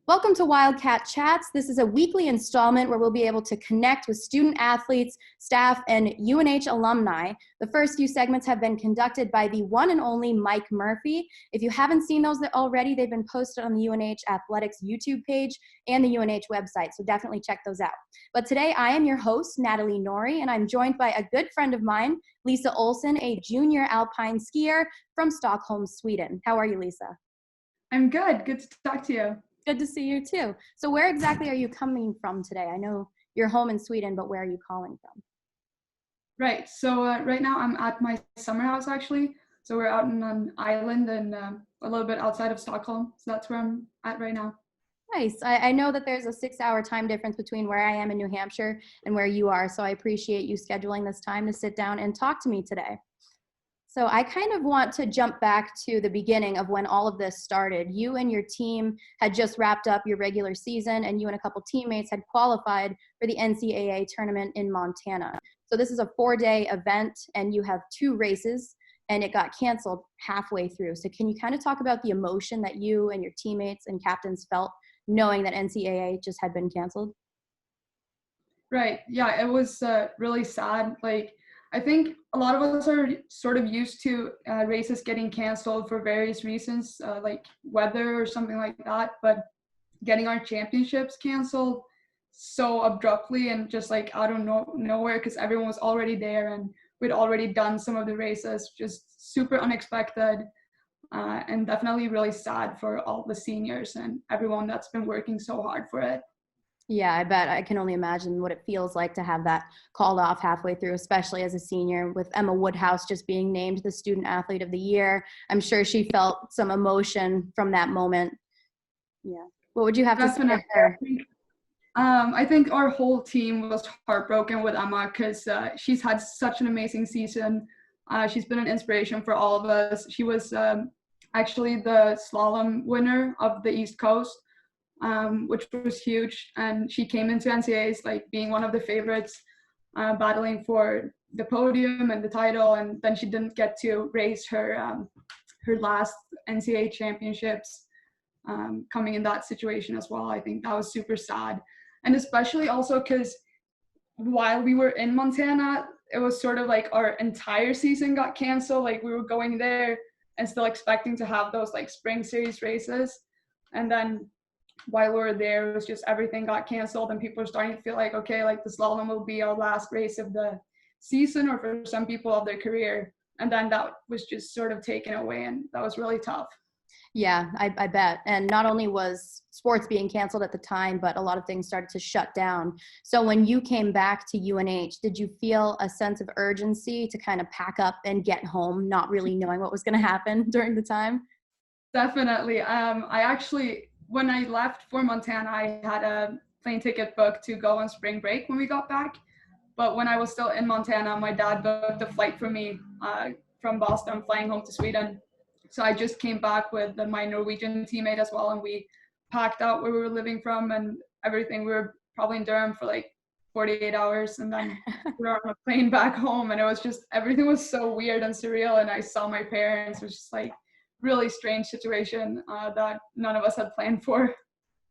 Welcome to Wildcat Chats. This is a weekly installment where we'll be able to connect with student athletes, staff, and UNH alumni. The first few segments have been conducted by the one and only Mike Murphy. If you haven't seen those already, they've been posted on the UNH Athletics YouTube page and the UNH website, so definitely check those out. But today I am your host, Natalie Noury, and I'm joined by a good friend of mine, Lisa Olsson, a junior Alpine skier from Stockholm, Sweden. How are you, Lisa? I'm good. Good to talk to you. Good to see you too. So where exactly are you coming from today? I know you're home in Sweden, but where are you calling from? Right. So right now I'm at my summer house actually. So we're out on an island and a little bit outside of Stockholm. So that's where I'm at right now. Nice. I know that there's a 6-hour time difference between where I am in New Hampshire and where you are. So I appreciate you scheduling this time to sit down and talk to me today. So I kind of want to jump back to the beginning of when all of this started. You and your team had just wrapped up your regular season, and you and a couple teammates had qualified for the NCAA tournament in Montana. So this is a 4-day event, and you have 2 races, and it got canceled halfway through. So can you kind of talk about the emotion that you and your teammates and captains felt knowing that NCAA just had been canceled? Right. Yeah, it was really sad. I think a lot of us are sort of used to races getting canceled for various reasons, like weather or something like that. But getting our championships canceled so abruptly and just like out of nowhere, because everyone was already there and we'd already done some of the races, just super unexpected, and definitely really sad for all the seniors and everyone that's been working so hard for it. Yeah, I bet. I can only imagine what it feels like to have that called off halfway through, especially as a senior, with Emma Woodhouse just being named the Student Athlete of the Year. I'm sure she felt some emotion from that moment. Yeah. What would you have to say to her? I think our whole team was heartbroken with Emma because she's had such an amazing season. She's been an inspiration for all of us. She was actually the slalom winner of the East Coast, which was huge. And she came into NCAAs like being one of the favorites, battling for the podium and the title. And then she didn't get to race her last NCAA championships, coming in that situation as well. I think that was super sad. And especially also because while we were in Montana, it was sort of like our entire season got canceled. Like we were going there and still expecting to have those like spring series races. And then while we were there, it was just everything got canceled and people are starting to feel like, okay, like the slalom will be our last race of the season or for some people of their career. And then that was just sort of taken away, and that was really tough. Yeah, I bet. And not only was sports being canceled at the time, but a lot of things started to shut down. So when you came back to UNH, did you feel a sense of urgency to kind of pack up and get home, not really knowing what was going to happen during the time? Definitely. I actually, when I left for Montana, I had a plane ticket booked to go on spring break when we got back. But when I was still in Montana, my dad booked a flight for me from Boston, flying home to Sweden. So I just came back with my Norwegian teammate as well, and we packed out where we were living from and everything. We were probably in Durham for like 48 hours, and then we were on a plane back home, and it was just, everything was so weird and surreal. And I saw my parents. It was just like really strange situation that none of us had planned for.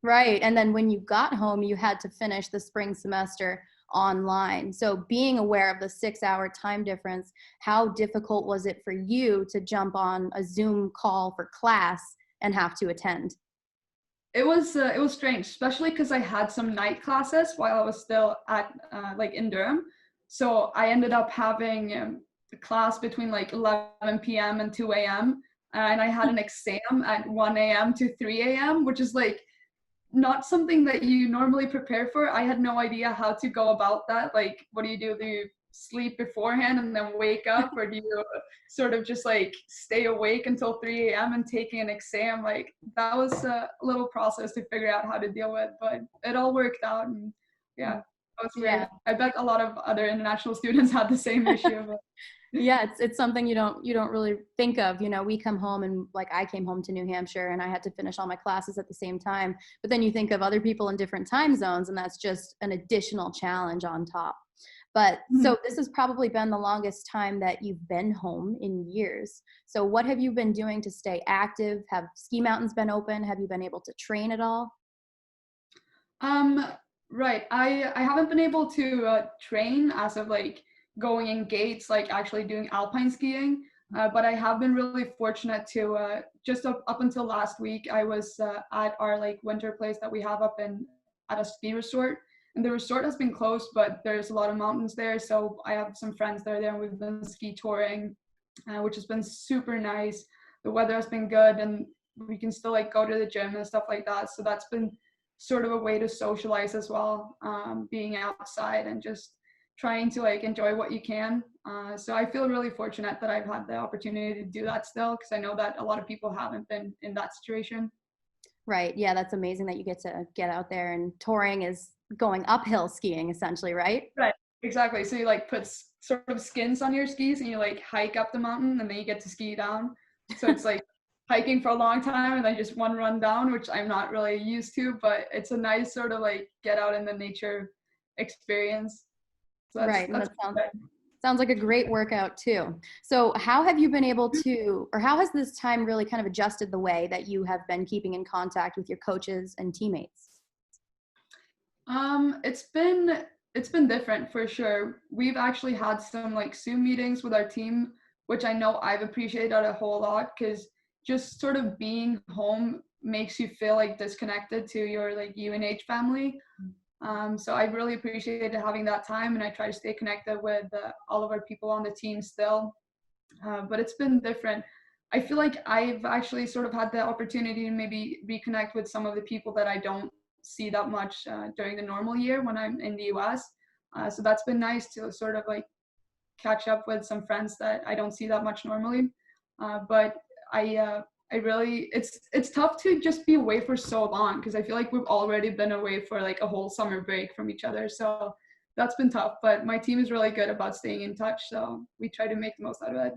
Right. And then when you got home, you had to finish the spring semester online. So being aware of the 6-hour time difference, how difficult was it for you to jump on a Zoom call for class and have to attend? It was strange, especially because I had some night classes while I was still at like in Durham. So I ended up having a class between like 11 p.m. and 2 a.m. And I had an exam at 1 a.m. to 3 a.m., which is like not something that you normally prepare for. I had no idea how to go about that. Like, what do you do? Do you sleep beforehand and then wake up, or do you sort of just like stay awake until 3 a.m. and taking an exam? Like, that was a little process to figure out how to deal with, but it all worked out. And yeah, that was weird. Yeah. I bet a lot of other international students had the same issue. But Yeah, it's something you don't really think of. You know, we come home, and like I came home to New Hampshire and I had to finish all my classes at the same time. But then you think of other people in different time zones, and that's just an additional challenge on top. But so this has probably been the longest time that you've been home in years. So what have you been doing to stay active? Have ski mountains been open? Have you been able to train at all? Um, right. I haven't been able to train as of like going in gates, like actually doing alpine skiing. But I have been really fortunate to just up until last week, I was at our like winter place that we have up in at a ski resort. And the resort has been closed, but there's a lot of mountains there. So I have some friends that are there and we've been ski touring, which has been super nice. The weather has been good and we can still like go to the gym and stuff like that. So that's been sort of a way to socialize as well, being outside and just trying to like enjoy what you can. So I feel really fortunate that I've had the opportunity to do that still, because I know that a lot of people haven't been in that situation. Right. Yeah, that's amazing that you get to get out there, and touring is going uphill skiing essentially, right? Right. Exactly. So you like put sort of skins on your skis and you like hike up the mountain and then you get to ski down. So it's like hiking for a long time and then just one run down, which I'm not really used to, but it's a nice sort of like get out in the nature experience. So Right. And that's that good. sounds like a great workout too. So how have you been able to, or how has this time really kind of adjusted the way that you have been keeping in contact with your coaches and teammates? It's been different for sure. We've actually had some like Zoom meetings with our team, which I know I've appreciated a whole lot, because just sort of being home makes you feel like disconnected to your like UNH family. So I really appreciated having that time, and I try to stay connected with all of our people on the team still. But it's been different. I feel like I've actually sort of had the opportunity to maybe reconnect with some of the people that I don't see that much during the normal year when I'm in the US. So that's been nice to sort of like catch up with some friends that I don't see that much normally. But I really it's tough to just be away for so long, because I feel like we've already been away for like a whole summer break from each other. So that's been tough. But my team is really good about staying in touch, so we try to make the most out of it.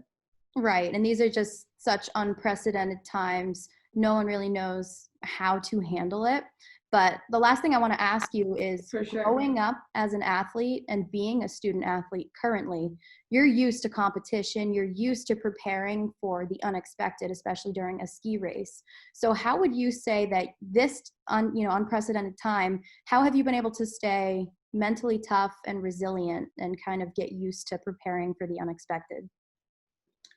Right. And these are just such unprecedented times. No one really knows how to handle it. But the last thing I want to ask you is, For sure. growing up as an athlete and being a student athlete currently, you're used to competition, you're used to preparing for the unexpected, especially during a ski race. So how would you say that this unprecedented time, how have you been able to stay mentally tough and resilient and kind of get used to preparing for the unexpected?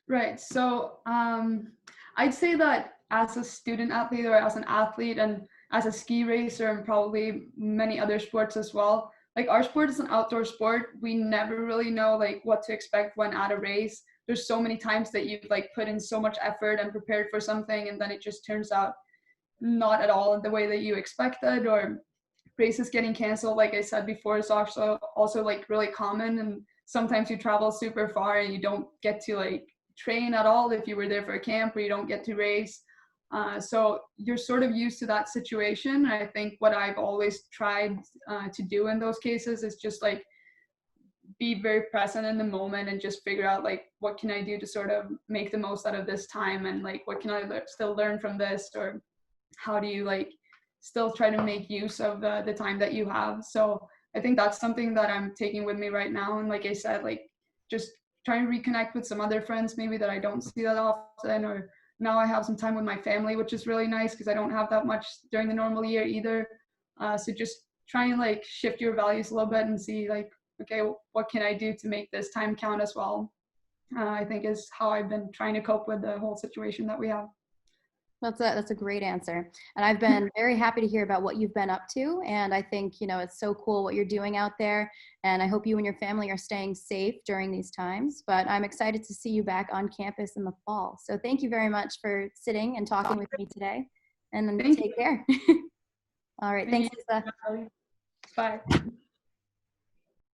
Right. So I'd say that as a student athlete or as an athlete and as a ski racer and probably many other sports as well, like our sport is an outdoor sport. We never really know like what to expect when at a race. There's so many times that you've like put in so much effort and prepared for something, and then it just turns out not at all the way that you expected, or races getting canceled, like I said before, is also like really common. And sometimes you travel super far and you don't get to like train at all if you were there for a camp, or you don't get to race. So you're sort of used to that situation. I think what I've always tried to do in those cases is just like be very present in the moment and just figure out like what can I do to sort of make the most out of this time, and like what can I still learn from this, or how do you like still try to make use of the time that you have. So I think that's something that I'm taking with me right now. And like I said, like just trying to reconnect with some other friends maybe that I don't see that often, or now I have some time with my family, which is really nice because I don't have that much during the normal year either. So just try and like shift your values a little bit and see like, okay, what can I do to make this time count as well? I think is how I've been trying to cope with the whole situation that we have. That's a great answer. And I've been very happy to hear about what you've been up to. And I think, it's so cool what you're doing out there. And I hope you and your family are staying safe during these times. But I'm excited to see you back on campus in the fall. So thank you very much for sitting and talking with me today. And then take care. All right. Thanks, Lisa. Bye.